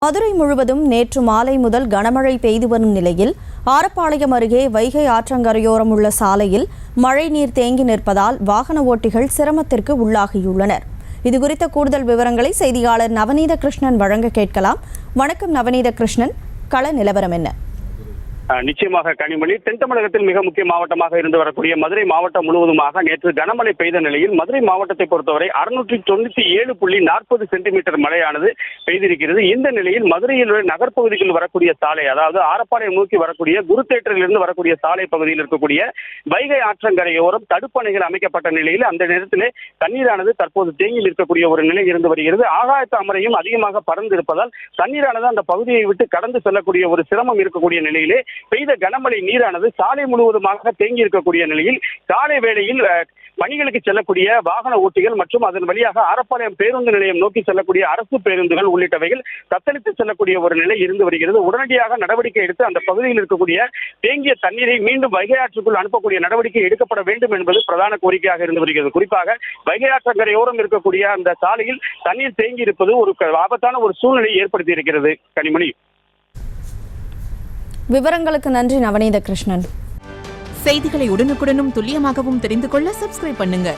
மதுரை முழுவதும் நேற்று மாலை முதல் கனமழை பெய்து வரும் நிலையில் ஆரப்பாளையம் அருகே வைகை ஆற்றங்கரையோரம் உள்ள சாலையில் மழைநீர் தேங்கி நிற்பதால் வாகன ஓட்டிகள் சிரமத்திற்கு உள்ளாகியுள்ளனர். இதுகுறித்த கூடுதல் விவரங்களை செய்தியாளர் நவநீத கிருஷ்ணன் வழங்க கேட்கலாம். வணக்கம் நவநீத கிருஷ்ணன், கள நிலவரம் என்ன? நிச்சயமாக கனிமொழி, தென் தமிழகத்தில் மிக முக்கிய மாவட்டமாக இருந்து வரக்கூடிய மதுரை மாவட்டம் முழுவதுமாக நேற்று கனமழை பெய்த நிலையில் மதுரை மாவட்டத்தை பொறுத்தவரை 697.40 சென்டிமீட்டர் மழையானது பெய்திருக்கிறது. இந்த நிலையில் மதுரையில் நகர்ப்பகுதிகளில் வரக்கூடிய சாலை, அதாவது ஆரப்பாளையம் நோக்கி வரக்கூடிய குரு தேட்டரிலிருந்து வரக்கூடிய சாலை பகுதியில் இருக்கக்கூடிய வைகை ஆற்றங்கரையோரம் தடுப்பணைகள் அமைக்கப்பட்ட நிலையில் அந்த நேரத்திலே தண்ணீரானது தற்போது தேங்கி இருக்கக்கூடிய ஒரு நிலை இருந்து வருகிறது. ஆகாய தாமரையும் அதிகமாக பறந்து இருப்பதால் தண்ணீரானது அந்த பகுதியை விட்டு கடந்து செல்லக்கூடிய ஒரு சிரமம் இருக்கக்கூடிய நிலையிலே பெய்த கனமழை நீரானது சாலை முழுவதுமாக தேங்கி இருக்கக்கூடிய நிலையில் காலை வேளையில் பணிகளுக்கு செல்லக்கூடிய வாகன ஓட்டிகள் மற்றும் அதன் வழியாக ஆரப்பாளையம் பேருந்து நிலையம் நோக்கி செல்லக்கூடிய அரசு பேருந்துகள் உள்ளிட்டவைகள் தத்தளித்து செல்லக்கூடிய ஒரு நிலை இருந்து வருகிறது. உடனடியாக நடவடிக்கை எடுத்து அந்த பகுதியில் இருக்கக்கூடிய தேங்கிய தண்ணீரை மீண்டும் வைகை ஆற்றுக்குள் அனுப்பக்கூடிய நடவடிக்கை எடுக்கப்பட வேண்டும் என்பது பிரதான கோரிக்கையாக இருந்து வருகிறது. குறிப்பாக வைகை ஆற்றங்கரையோரம் இருக்கக்கூடிய அந்த சாலையில் தண்ணீர் தேங்கி இருப்பது ஒரு ஆபத்தான ஒரு சூழ்நிலையை ஏற்படுத்தி இருக்கிறது. கனிமொழி, விவரங்களுக்கு நன்றி நவநீத கிருஷ்ணன். செய்திகளை உடனுக்குடனும் துல்லியமாகவும் தெரிந்து கொள்ள சப்ஸ்கிரைப் பண்ணுங்க.